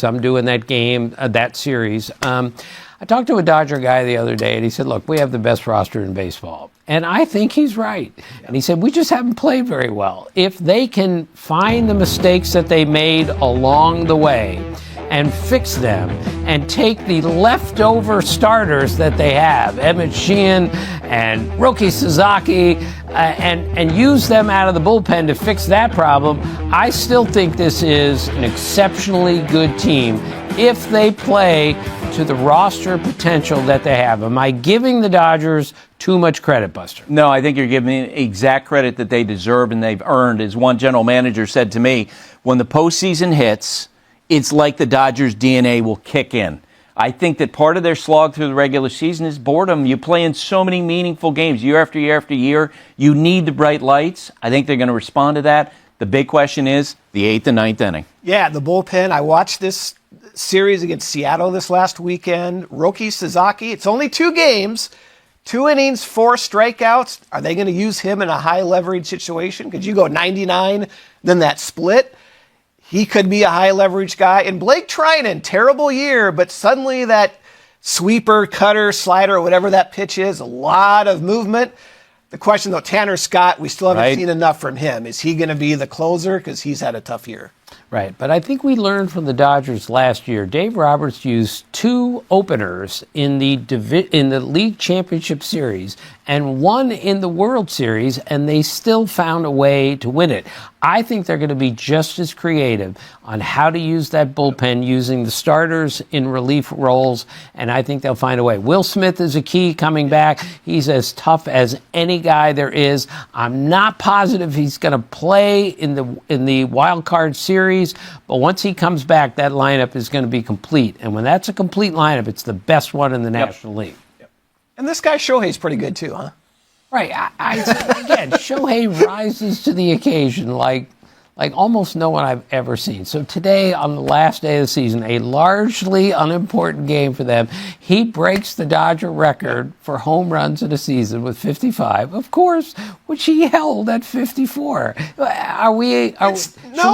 I'm doing that game, that series. I talked to a Dodger guy the other day, and he said, look, we have the best roster in baseball. And I think he's right. And he said, we just haven't played very well. If they can find the mistakes that they made along the way and fix them and take the leftover starters that they have, Emmett Sheehan and Roki Sasaki, and use them out of the bullpen to fix that problem, I still think this is an exceptionally good team if they play to the roster potential that they have. Am I giving the Dodgers too much credit, Buster? No, I think you're giving the exact credit that they deserve and they've earned. As one general manager said to me, when the postseason hits, it's like the Dodgers' DNA will kick in. I think that part of their slog through the regular season is boredom. You play in so many meaningful games year after year after year. You need the bright lights. I think they're going to respond to that. The big question is the 8th and 9th inning. Yeah, the bullpen. I watched this series against Seattle this last weekend. Roki Sasaki, it's only 2 games, 2 innings, 4 strikeouts. Are they going to use him in a high leverage situation? Could you go 99, then that split? He could be a high leverage guy. And Blake Trinan, terrible year, but suddenly that sweeper, cutter, slider, whatever that pitch is, a lot of movement. The question, though, Tanner Scott, we still haven't seen enough from him. Is he going to be the closer? Because he's had a tough year. Right, but I think we learned from the Dodgers last year. Dave Roberts used 2 openers in the league championship series and 1 in the World Series, and they still found a way to win it. I think they're going to be just as creative on how to use that bullpen using the starters in relief roles, and I think they'll find a way. Will Smith is a key coming back. He's as tough as any guy there is. I'm not positive he's going to play in the wild card series, but once he comes back, that lineup is going to be complete. And when that's a complete lineup, it's the best one in the National League. And this guy Shohei's pretty good too, huh? Right. Again, Shohei rises to the occasion like almost no one I've ever seen. So today, on the last day of the season, a largely unimportant game for them, he breaks the Dodger record for home runs in a season with 55, of course, which he held at 54. Should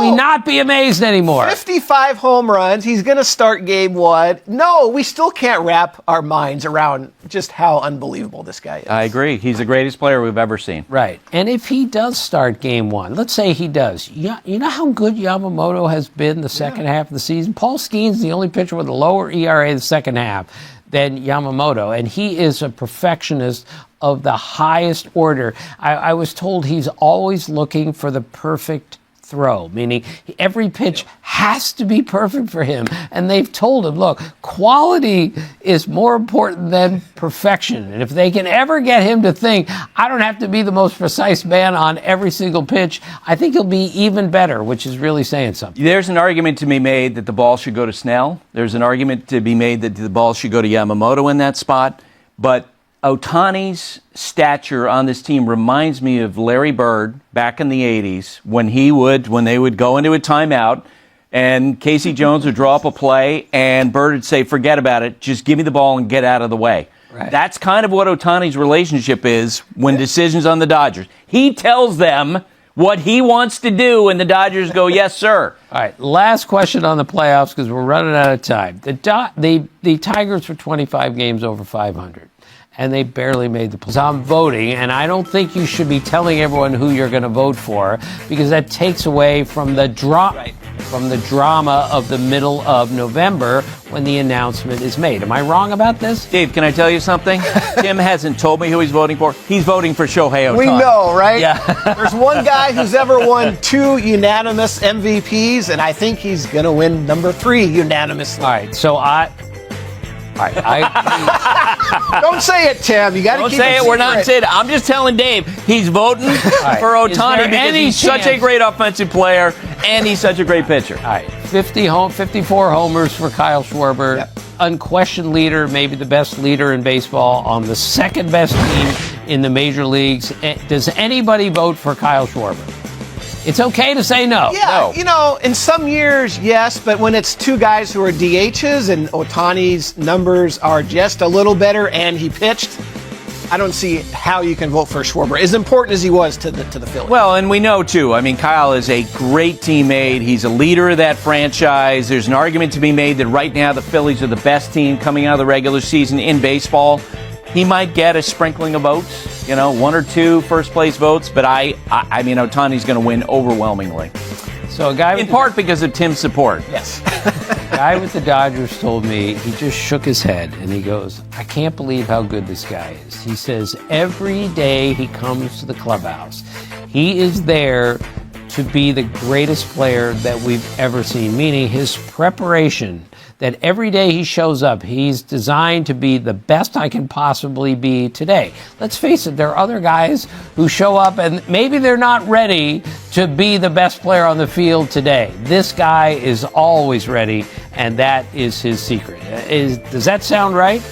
we not be amazed anymore? 55 home runs. He's going to start game 1. No, we still can't wrap our minds around just how unbelievable this guy is. I agree. He's the greatest player we've ever seen. Right. And if he does start game 1, let's say he does. You know how good Yamamoto has been the second half of the season? Paul Skeen's the only pitcher with a lower ERA the second half than Yamamoto, and he is a perfectionist of the highest order. I was told he's always looking for the perfect throw, meaning every pitch has to be perfect for him. And they've told him, look, quality is more important than perfection. And if they can ever get him to think, I don't have to be the most precise man on every single pitch, I think he'll be even better, which is really saying something. There's an argument to be made that the ball should go to Snell. There's an argument to be made that the ball should go to Yamamoto in that spot. But Ohtani's stature on this team reminds me of Larry Bird back in the 80s when they would go into a timeout and Casey Jones would draw up a play and Bird would say, forget about it, just give me the ball and get out of the way. Right. That's kind of what Ohtani's relationship is when decisions on the Dodgers. He tells them what he wants to do and the Dodgers go, yes, sir. All right, last question on the playoffs because we're running out of time. The Tigers were 25 games over 500. And they barely made the playoffs. I'm voting, and I don't think you should be telling everyone who you're going to vote for because that takes away from the drama of the middle of November when the announcement is made. Am I wrong about this? Dave, can I tell you something? Tim hasn't told me who he's voting for. He's voting for Shohei Ohtani. We know, right? Yeah. There's one guy who's ever won 2 unanimous MVPs, and I think he's going to win number 3 unanimously. All right, so don't say it, Tim. You got to keep it. Don't say it. We're not saying it. I'm just telling Dave he's voting for Ohtani because he's such a great offensive player and he's such a great pitcher. All right, 54 homers for Kyle Schwarber. Yep. Unquestioned leader, maybe the best leader in baseball on the second best team in the major leagues. Does anybody vote for Kyle Schwarber? It's okay to say no. Yeah, no. In some years, yes, but when it's 2 guys who are DHs and Ohtani's numbers are just a little better and he pitched, I don't see how you can vote for Schwarber, as important as he was to the Phillies. Well, and we know, too, I mean, Kyle is a great teammate. He's a leader of that franchise. There's an argument to be made that right now the Phillies are the best team coming out of the regular season in baseball. He might get a sprinkling of votes, 1 or 2 first-place votes, but I mean, Ohtani's going to win overwhelmingly. So a guy in part because of Tim's support. Yes. A guy with the Dodgers told me, he just shook his head and he goes, I can't believe how good this guy is. He says every day he comes to the clubhouse, he is there to be the greatest player that we've ever seen, meaning his preparation, that every day he shows up, he's designed to be the best I can possibly be today. Let's face it, there are other guys who show up and maybe they're not ready to be the best player on the field today. This guy is always ready, and that is his secret. Does that sound right?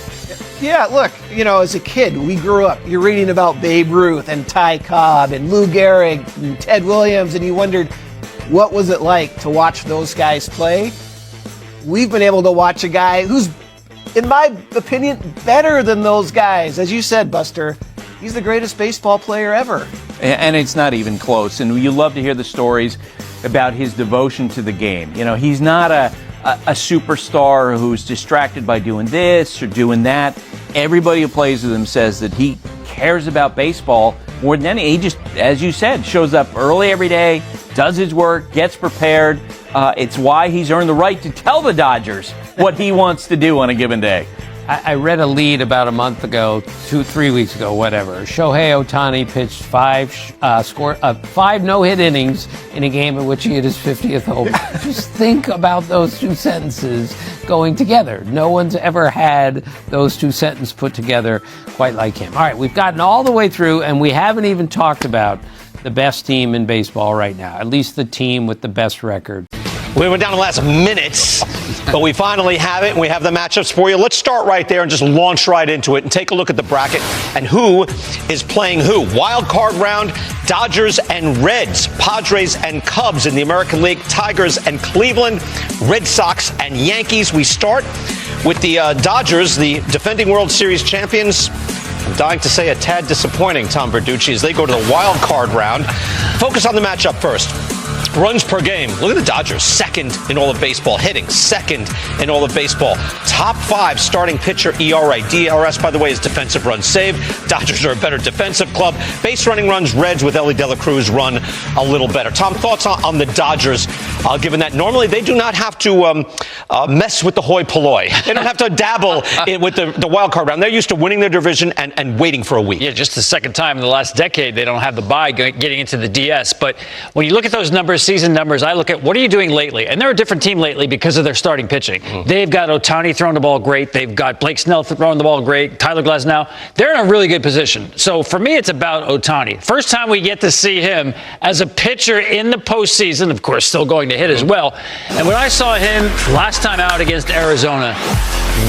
Yeah, look, as a kid, we grew up, you're reading about Babe Ruth and Ty Cobb and Lou Gehrig and Ted Williams, and you wondered, what was it like to watch those guys play? We've been able to watch a guy who's, in my opinion, better than those guys. As you said, Buster, he's the greatest baseball player ever. And it's not even close. And you love to hear the stories about his devotion to the game. He's not a superstar who's distracted by doing this or doing that. Everybody who plays with him says that he cares about baseball more than any. He just, as you said, shows up early every day, does his work, gets prepared. It's why he's earned the right to tell the Dodgers what he wants to do on a given day. I read a lead about a month ago, 3 weeks ago, whatever. Shohei Ohtani pitched 5 no-hit innings in a game in which he hit his 50th home. Just think about those two sentences going together. No one's ever had those two sentences put together quite like him. All right, we've gotten all the way through, and we haven't even talked about the best team in baseball right now, at least the team with the best record. We went down to the last minutes, but we finally have it, and we have the matchups for you. Let's start right there and just launch right into it and take a look at the bracket and who is playing who. Wild card round, Dodgers and Reds, Padres and Cubs in the American League, Tigers and Cleveland, Red Sox and Yankees. We start with the Dodgers, the defending World Series champions. I'm dying to say a tad disappointing, Tom Verducci, as they go to the wild card round. Focus on the matchup first. Runs per game. Look at the Dodgers, second in all of baseball. Hitting, second in all of baseball. Top 5 starting pitcher ERA. DRS, by the way, is defensive runs saved. Dodgers are a better defensive club. Base running runs, Reds with Ellie De La Cruz run a little better. Tom, thoughts on the Dodgers, given that normally they do not have to mess with the hoi polloi. They don't have to dabble with the wild card round. They're used to winning their division and waiting for a week. Yeah, just the second time in the last decade they don't have the bye getting into the DS. But when you look at those numbers, season numbers, I look at what are you doing lately? And they're a different team lately because of their starting pitching. They've got Ohtani throwing the ball great. They've got Blake Snell throwing the ball great. Tyler Glasnow. They're in a really good position. So for me, it's about Ohtani. First time we get to see him as a pitcher in the postseason, of course, still going to hit as well. And when I saw him last time out against Arizona,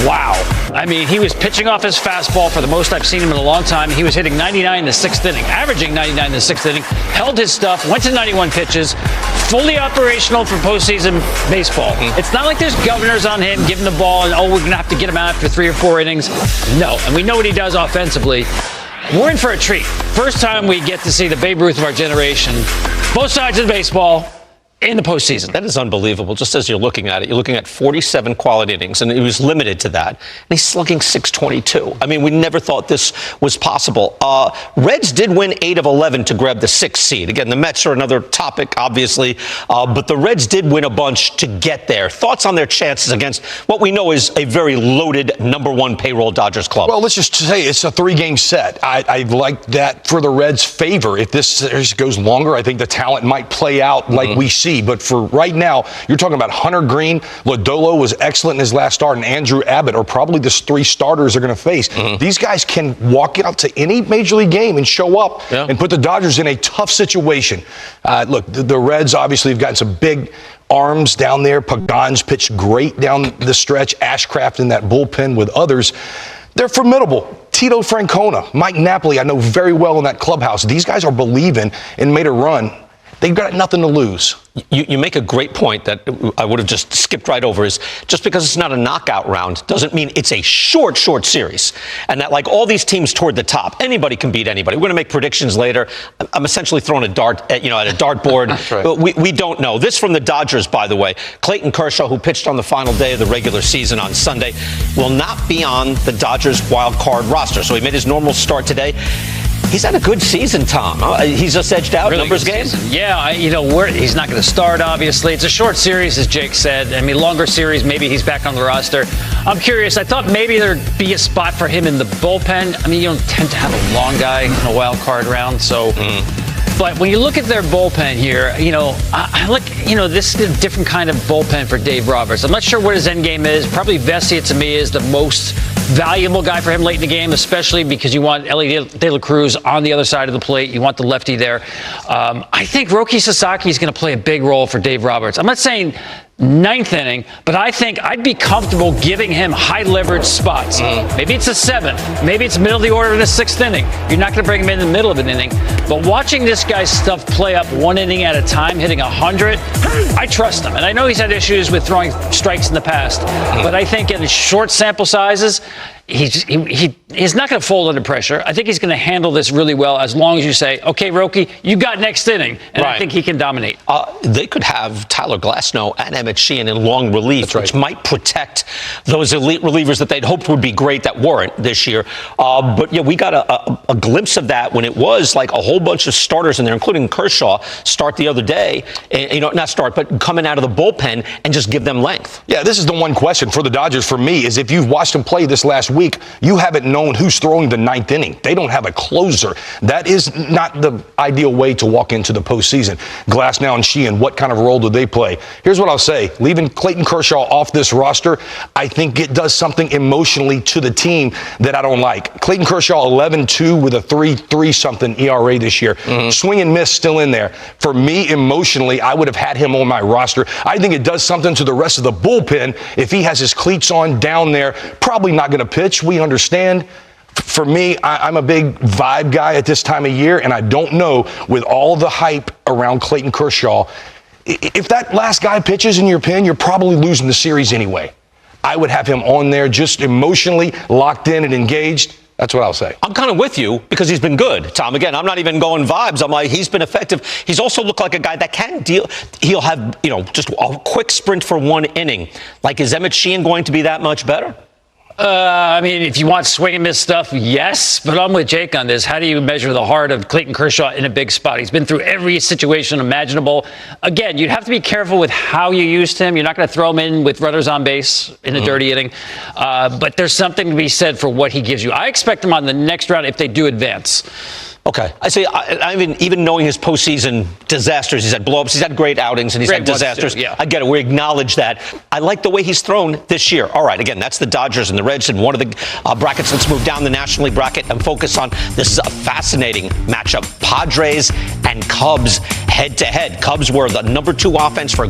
wow. I mean, he was pitching off his fastball for the most I've seen him in a long time. He was hitting 99 in the 6th inning, averaging 99 in the 6th inning, held his stuff, went to 91 pitches, fully operational for postseason baseball. It's not like there's governors on him giving the ball and, we're going to have to get him out after 3 or 4 innings. No. And we know what he does offensively. We're in for a treat. First time we get to see the Babe Ruth of our generation, both sides of the baseball, in the postseason. That is unbelievable. Just as you're looking at it, you're looking at 47 quality innings, and he was limited to that. And he's slugging .622. I mean, we never thought this was possible. Reds did win 8 of 11 to grab the 6th seed. Again, the Mets are another topic, obviously, but the Reds did win a bunch to get there. Thoughts on their chances against what we know is a very loaded #1 payroll Dodgers club? Well, let's just say it's a 3-game set. I like that for the Reds' favor. If this series goes longer, I think the talent might play out like we see. But for right now, you're talking about Hunter Green. Lodolo was excellent in his last start, and Andrew Abbott are probably the 3 starters they're going to face. These guys can walk out to any major league game and show up and put the Dodgers in a tough situation. Look, the Reds obviously have gotten some big arms down there. Pagan's pitched great down the stretch. Ashcraft in that bullpen with others. They're formidable. Tito Francona, Mike Napoli, I know very well in that clubhouse. These guys are believing and made a run. They've got nothing to lose. You make a great point that I would have just skipped right over, is just because it's not a knockout round doesn't mean it's a short series. And that, like all these teams toward the top, anybody can beat anybody. We're going to make predictions later. I'm essentially throwing a dart at a dartboard. That's right. But we don't know. This from the Dodgers, by the way. Clayton Kershaw, who pitched on the final day of the regular season on Sunday, will not be on the Dodgers wild card roster. So he made his normal start today. He's had a good season, Tom. He's just edged out Really numbers good game. season. Yeah, he's not going to start, obviously. It's a short series, as Jake said. I mean, longer series, maybe he's back on the roster. I'm curious. I thought maybe there'd be a spot for him in the bullpen. I mean, you don't tend to have a long guy in a wild card round, so... But when you look at their bullpen here, this is a different kind of bullpen for Dave Roberts. I'm not sure what his end game is. Probably Vesia, to me, is the most valuable guy for him late in the game, especially because you want Ellie De La Cruz on the other side of the plate. You want the lefty there. I think Roki Sasaki is going to play a big role for Dave Roberts. I'm not saying ninth inning, but I think I'd be comfortable giving him high leverage spots. Maybe it's a seventh, maybe it's middle of the order in the sixth inning. You're not going to bring him in the middle of an inning, but watching this guy's stuff play up one inning at a time, hitting 100, I trust him. And I know he's had issues with throwing strikes in the past, but I think in short sample sizes, he's not going to fold under pressure. I think he's going to handle this really well as long as you say, okay, Roki, you got next inning. And I think he can dominate. They could have Tyler Glasnow and Emmett Sheehan in long relief, which might protect those elite relievers that they'd hoped would be great that weren't this year. But yeah, we got a glimpse of that when it was like a whole bunch of starters in there, including Kershaw, start the other day. Not start, but coming out of the bullpen and just give them length. Yeah, this is the one question for the Dodgers for me is if you've watched them play this last week, you haven't known who's throwing the ninth inning. They don't have a closer. That is not the ideal way to walk into the postseason. Glasnow and Sheehan, what kind of role do they play? Here's what I'll say. Leaving Clayton Kershaw off this roster, I think it does something emotionally to the team that I don't like. Clayton Kershaw 11-2 with a 3.3-something ERA this year. Swing and miss still in there. For me, emotionally, I would have had him on my roster. I think it does something to the rest of the bullpen if he has his cleats on down there. Probably not going to pitch. We understand. For me, I'm a big vibe guy at this time of year, and I don't know, with all the hype around Clayton Kershaw, if that last guy pitches in your pen, you're probably losing the series anyway. I would have him on there just emotionally locked in and engaged. That's what I'll say. I'm kind of with you because he's been good, Tom. Again, I'm not even going vibes. I'm like, he's been effective. He's also looked like a guy that can deal. He'll have, just a quick sprint for one inning. Like, is Emmett Sheehan going to be that much better? I mean, if you want swing and miss stuff, yes. But I'm with Jake on this. How do you measure the heart of Clayton Kershaw in a big spot? He's been through every situation imaginable. Again, you'd have to be careful with how you used him. You're not going to throw him in with runners on base in a dirty inning. But there's something to be said for what he gives you. I expect him on the next round if they do advance. Okay. I say, even knowing his postseason disasters, he's had blowups, he's had great outings, and he's had disasters. Yeah. I get it. We acknowledge that. I like the way he's thrown this year. All right. Again, that's the Dodgers and the Reds in one of the brackets. Let's move down the National League bracket and focus on this is a fascinating matchup. Padres and Cubs head to head. Cubs were the number 2 offense for